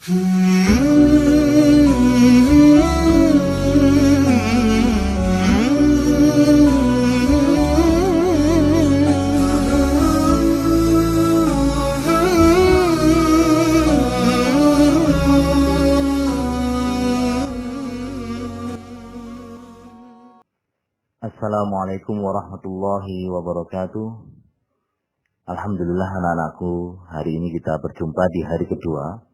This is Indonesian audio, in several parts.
Assalamualaikum warahmatullahi wabarakatuh. Alhamdulillah anak-anakku, hari ini kita berjumpa di hari kedua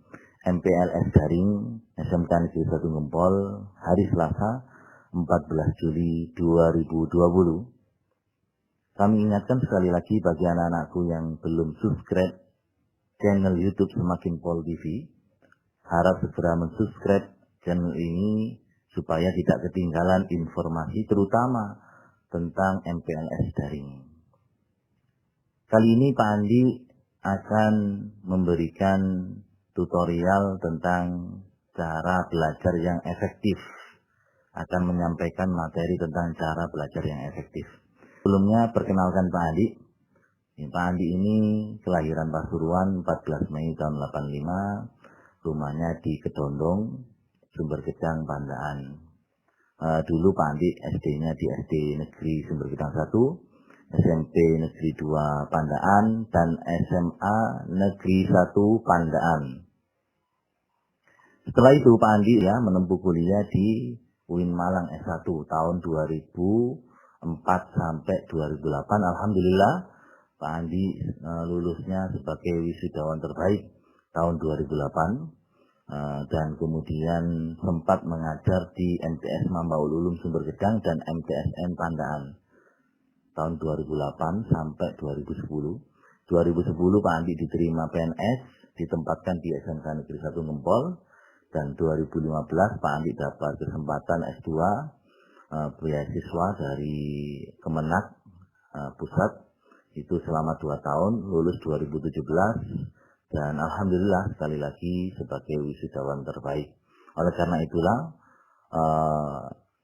MPLS Daring SMK Negeri 1 Gempol, hari Selasa 14 Juli 2020. Kami ingatkan sekali lagi bagi anak-anakku yang belum subscribe channel YouTube Semakin Pol TV, harap segera mensubscribe channel ini supaya tidak ketinggalan informasi terutama tentang MPLS Daring. Kali ini Pak Andi akan memberikan tutorial tentang cara belajar yang efektif, akan menyampaikan materi tentang cara belajar yang efektif. Sebelumnya perkenalkan Pak Andi. Pak Andi ini kelahiran Pasuruan 14 Mei tahun 85, rumahnya di Kedondong, Sumber Gedang, Pandaan. Dulu Pak Andi SD-nya di SD Negeri Sumber Gedang 1, SMP Negeri 2 Pandaan, dan SMA Negeri 1 Pandaan. Setelah itu Pak Andi menempuh kuliah di UIN Malang S1 tahun 2004 sampai 2008. Alhamdulillah Pak Andi lulusnya sebagai wisudawan terbaik tahun 2008. Dan kemudian sempat mengajar di MTS Mambaul Ulum Sumber Gedang dan MTSN Pandaan tahun 2008 sampai 2010. 2010 Pak Andi diterima PNS, ditempatkan di SMK Negeri 1 Gempol, dan 2015 Pak Andi dapat kesempatan S2 beasiswa dari Kemenak Pusat, itu selama 2 tahun, lulus 2017. Dan alhamdulillah sekali lagi sebagai wisudawan terbaik. Oleh karena itulah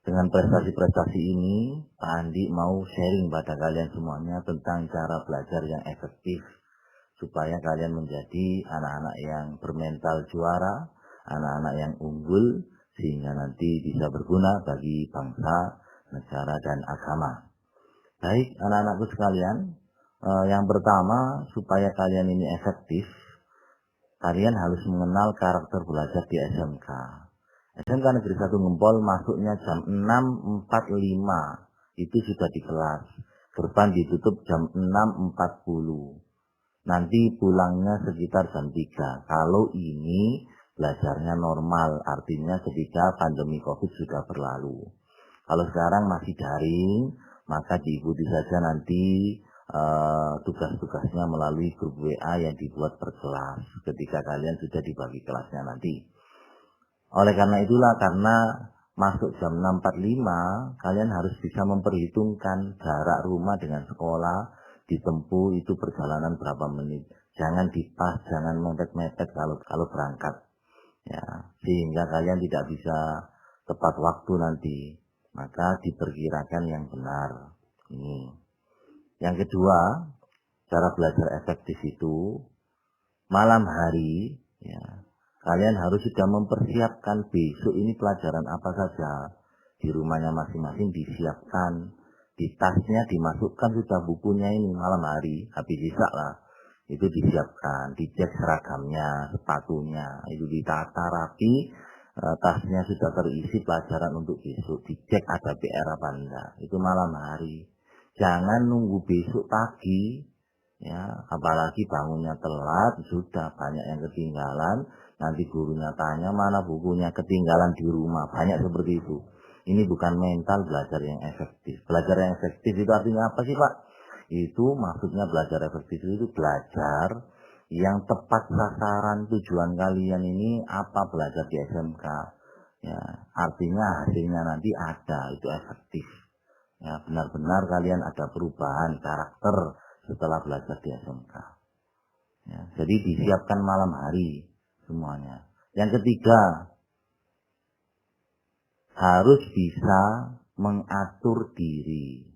dengan prestasi-prestasi ini Pak Andi mau sharing pada kalian semuanya tentang cara belajar yang efektif supaya kalian menjadi anak-anak yang bermental juara, anak-anak yang unggul, sehingga nanti bisa berguna bagi bangsa, negara, dan agama. Baik anak-anakku sekalian, yang pertama supaya kalian ini efektif, kalian harus mengenal karakter belajar di SMK. SMK Negeri 1 Gempol masuknya jam 6.45, itu sudah di kelas. Gerbang ditutup jam 6.40. Nanti pulangnya sekitar jam 3. Kalau ini belajarnya normal, artinya ketika pandemi COVID sudah berlalu. Kalau sekarang masih daring, maka diikuti saja nanti tugas-tugasnya melalui grup WA yang dibuat per kelas ketika kalian sudah dibagi kelasnya nanti. Oleh karena itulah, karena masuk jam 6.45, kalian harus bisa memperhitungkan jarak rumah dengan sekolah ditempuh itu perjalanan berapa menit. Jangan dipas, jangan mepet-mepet kalau berangkat, ya, sehingga kalian tidak bisa tepat waktu nanti. Maka diperkirakan yang benar. Ini. Yang kedua, cara belajar efektif itu malam hari, ya, kalian harus sudah mempersiapkan besok ini pelajaran apa saja. Di rumahnya masing-masing disiapkan, di tasnya dimasukkan sudah bukunya ini malam hari, habis isak lah. Itu disiapkan, dicek seragamnya, sepatunya, itu ditata rapi, tasnya sudah terisi pelajaran untuk besok, dicek ada PR apa enggak, itu malam hari. Jangan nunggu besok pagi, ya, apalagi bangunnya telat, sudah banyak yang ketinggalan, nanti gurunya tanya mana bukunya, ketinggalan di rumah, banyak seperti itu. Ini bukan mental belajar yang efektif. Belajar yang efektif itu artinya apa sih Pak? Itu maksudnya belajar efektif itu belajar yang tepat sasaran tujuan kalian ini apa belajar di SMK. Ya, artinya hasilnya nanti ada, itu efektif. Ya, benar-benar kalian ada perubahan karakter setelah belajar di SMK. Ya, jadi disiapkan malam hari semuanya. Yang ketiga, harus bisa mengatur diri.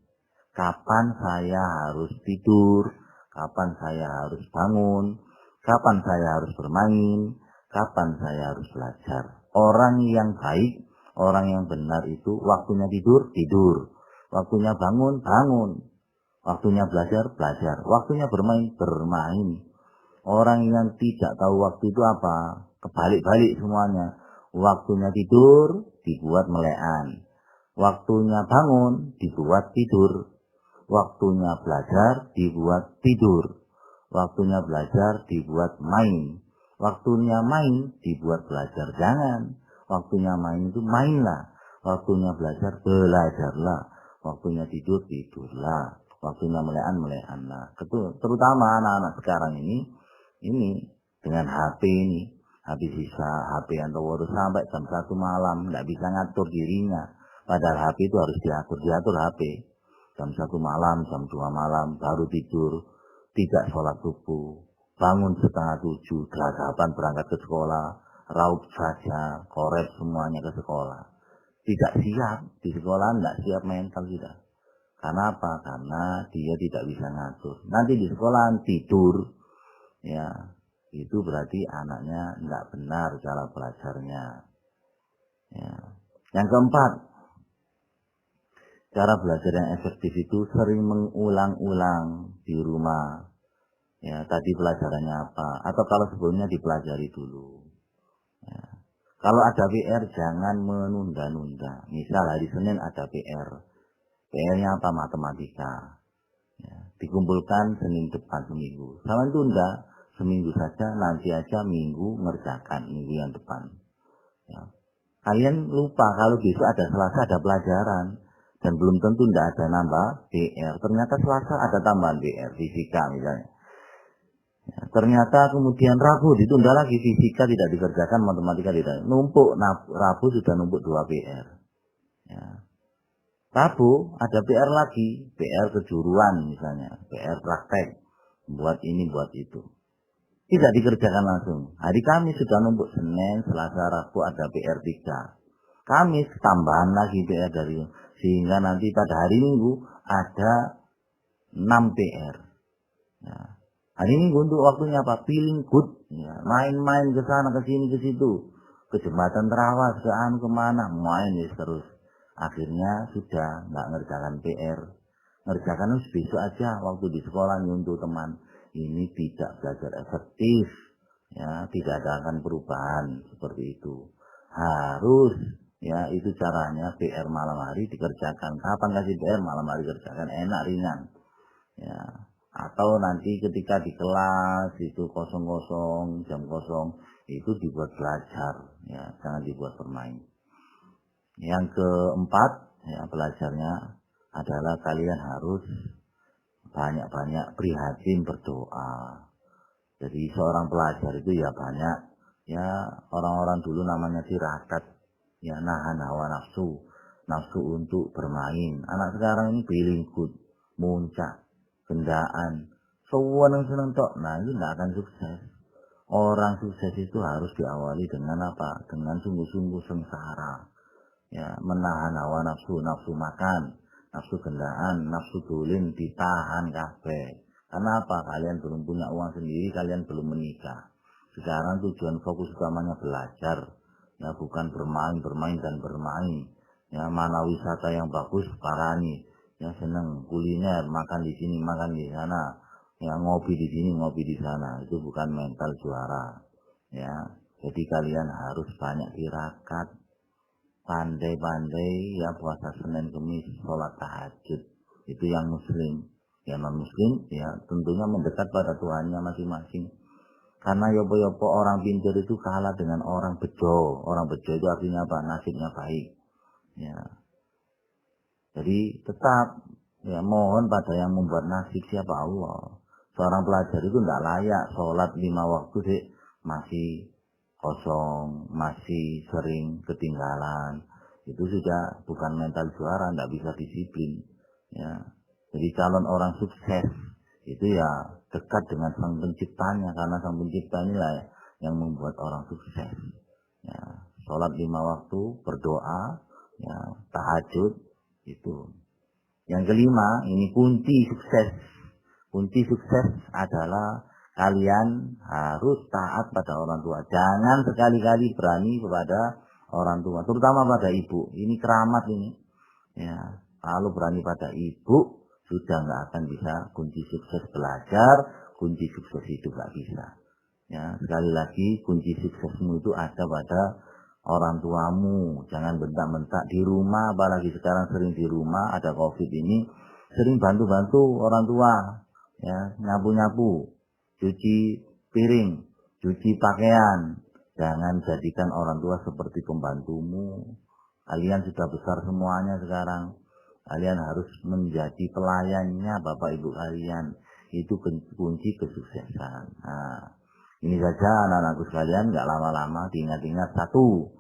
Kapan saya harus tidur, kapan saya harus bangun, kapan saya harus bermain, kapan saya harus belajar. Orang yang baik, orang yang benar itu waktunya tidur, tidur. Waktunya bangun, bangun. Waktunya belajar, belajar. Waktunya bermain, bermain. Orang yang tidak tahu waktu itu apa? Kebalik-balik semuanya. Waktunya tidur, dibuat melekan. Waktunya bangun, dibuat tidur. Waktunya belajar, dibuat tidur. Waktunya belajar, dibuat main. Waktunya main, dibuat belajar. Jangan. Waktunya main itu mainlah. Waktunya belajar, belajarlah. Waktunya tidur, tidurlah. Waktunya melekan-melekanlah. Terutama anak-anak sekarang ini dengan HP ini. Habis bisa HP atau sampai jam 1 malam. Nggak bisa ngatur dirinya. Padahal HP itu harus diatur HP. Jam 1 malam, jam 2 malam, baru tidur. Tidak sholat subuh. Bangun setengah 7, gelagapan berangkat ke sekolah, raup saja, korek semuanya ke sekolah. Tidak siap, di sekolah tidak siap mental sudah. Karena apa? Karena dia tidak bisa ngatur. Nanti di sekolah tidur, ya itu berarti anaknya tidak benar cara belajarnya. Ya. Yang keempat, cara belajar yang efektif itu sering mengulang-ulang di rumah. Ya, tadi pelajarannya apa? Atau kalau sebelumnya dipelajari dulu. Ya. Kalau ada PR jangan menunda-nunda. Misal hari Senin ada PR. PR-nya apa? Matematika. Ya. Dikumpulkan Senin depan seminggu. Jangan tunda. Seminggu saja, nanti aja minggu ngerjakan minggu yang depan. Ya. Kalian lupa kalau besok ada Selasa ada pelajaran. Dan belum tentu tidak ada nambah PR. Ternyata Selasa ada tambahan PR. Fisika misalnya. Ya, ternyata kemudian Rabu ditunda lagi, fisika tidak dikerjakan, matematika tidak. Numpuk, Rabu sudah numpuk 2 PR. Ya. Rabu ada PR lagi, PR kejuruan misalnya, PR praktek, buat ini, buat itu. Tidak dikerjakan langsung. Hari Kamis sudah numpuk, Senin, Selasa, Rabu ada PR 3. Kamis tambahan lagi PR dari, sehingga nanti pada hari Minggu ada 6 PR. Ya. Hari Minggu untuk waktunya apa? Feeling good, ya. Main-main ke sana ke sini ke situ, ke jembatan Terawas, ke kemana, main ya terus. Akhirnya sudah nggak ngerjakan PR, ngerjakan besok aja waktu di sekolah untuk teman. Ini tidak belajar efektif, ya tidak ada akan perubahan seperti itu. Harus, ya itu caranya PR malam hari dikerjakan. Kapan kasih PR malam hari kerjakan, enak ringan, ya. Atau nanti ketika di kelas itu kosong-kosong, jam kosong, itu dibuat belajar, ya, jangan dibuat bermain. Yang keempat, ya, belajarnya adalah kalian harus banyak-banyak prihatin berdoa. Jadi seorang pelajar itu ya banyak, ya orang-orang dulu namanya tirakat, ya nahan hawa nafsu, nafsu untuk bermain. Anak sekarang ini feeling good, muncak, gendaan, seneng tok. Nah itu tidak akan sukses. Orang sukses itu harus diawali dengan apa? Dengan sungguh-sungguh sengsara. Ya, menahan hawa nafsu, nafsu makan, nafsu gendaan, nafsu dolin ditahan kabeh. Karena apa? Kalian belum punya uang sendiri, kalian belum menikah. Sekarang tujuan fokus utamanya belajar, ya bukan bermain dan bermain. Ya mana wisata yang bagus parani. Ya seneng kuliner, makan di sini, makan di sana, ya ngopi di sini, ngopi di sana. Itu bukan mental juara. Ya, jadi kalian harus banyak tirakat, pandai-pandai ya puasa Senin Kemis, sholat tahajud. Itu yang muslim. Yang non muslim ya tentunya mendekat pada Tuhannya masing-masing. Karena yopo-yopo orang pintar itu kalah dengan orang bejo. Orang bejo itu artinya apa? Nasibnya baik. Ya. Jadi tetap ya mohon pada yang membuat nasib siapa Allah. Seorang pelajar itu tidak layak sholat 5 waktu sih masih kosong, masih sering ketinggalan. Itu sudah bukan mental juara, tidak bisa disiplin. Ya. Jadi calon orang sukses itu ya dekat dengan sang penciptanya, karena sang pencipta inilah yang membuat orang sukses. Ya. Sholat 5 waktu, berdoa, ya tahajud. Itu. Yang kelima, ini kunci sukses. Kunci sukses adalah kalian harus taat pada orang tua. Jangan sekali-kali berani kepada orang tua, terutama pada ibu. Ini keramat ini. Ya, kalau berani pada ibu, sudah nggak akan bisa kunci sukses belajar, kunci sukses hidup nggak bisa. Ya, sekali lagi kunci suksesmu itu ada pada orang tuamu. Jangan bentak-bentak di rumah, apalagi sekarang sering di rumah ada COVID ini, sering bantu-bantu orang tua. Ya, nyapu-nyapu, cuci piring, cuci pakaian. Jangan jadikan orang tua seperti pembantumu. Kalian sudah besar semuanya sekarang. Kalian harus menjadi pelayannya Bapak Ibu kalian. Itu kunci kesuksesan. Nah, ini saja anak-anakku sekalian, nggak lama-lama diingat-ingat. Satu,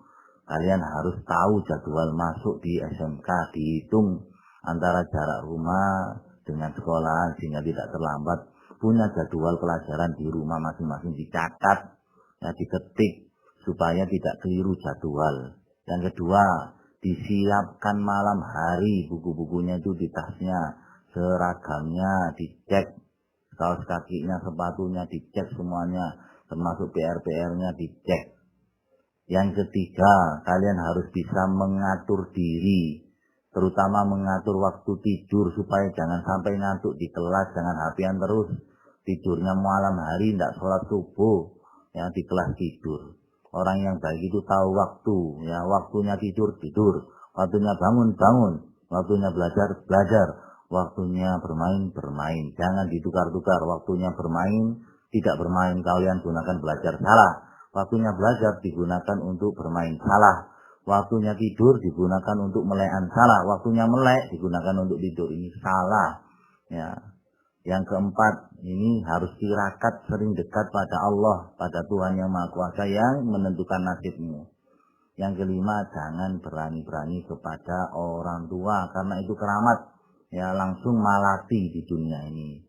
kalian harus tahu jadwal masuk di SMK, dihitung antara jarak rumah dengan sekolah sehingga tidak terlambat. Punya jadwal pelajaran di rumah masing-masing dicatat, ya, diketik supaya tidak keliru jadwal. Yang kedua, disiapkan malam hari buku-bukunya itu di tasnya, seragamnya dicek, kaos kakinya, sepatunya dicek semuanya, termasuk PR-PR-nya dicek. Yang ketiga, kalian harus bisa mengatur diri, terutama mengatur waktu tidur supaya jangan sampai ngantuk di kelas, jangan HP-an terus. Tidurnya malam hari, tidak sholat subuh, ya, di kelas tidur. Orang yang baik itu tahu waktu, ya, waktunya tidur, waktunya bangun, waktunya belajar, waktunya bermain. Jangan ditukar-tukar, waktunya bermain, tidak bermain, kalian gunakan belajar, salah. Waktunya belajar digunakan untuk bermain, salah. Waktunya tidur digunakan untuk melekan, salah. Waktunya melek digunakan untuk tidur, ini salah. Ya. Yang keempat, ini harus tirakat, sering dekat pada Allah, pada Tuhan Yang Maha Kuasa yang menentukan nasibmu. Yang kelima, jangan berani-berani kepada orang tua, karena itu keramat, ya, langsung malati di dunia ini.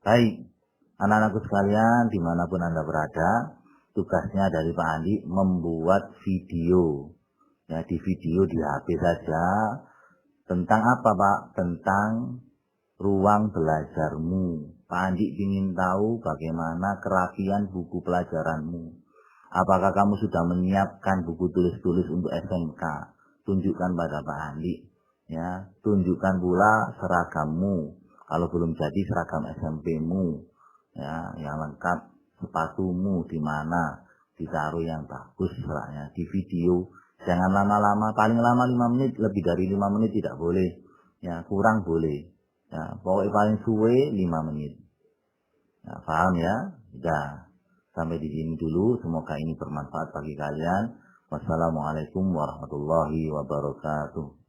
Baik, anak-anakku sekalian, dimanapun Anda berada, tugasnya dari Pak Andi membuat video, ya, di video di HP saja. Tentang apa Pak? Tentang ruang belajarmu. Pak Andi ingin tahu bagaimana kerapian buku pelajaranmu. Apakah kamu sudah menyiapkan buku tulis-tulis untuk SMK? Tunjukkan pada Pak Andi. Ya, tunjukkan pula seragammu. Kalau belum jadi seragam SMP-mu, ya, yang lengkap, sepatumu di mana, ditaruh yang bagus seraknya di video. Jangan lama-lama, paling lama 5 menit, lebih dari 5 menit tidak boleh. Ya, kurang boleh. Ya, pokoknya paling suwe 5 menit. Ya, paham ya? Sudah. Sampai di sini dulu. Semoga ini bermanfaat bagi kalian. Wassalamualaikum warahmatullahi wabarakatuh.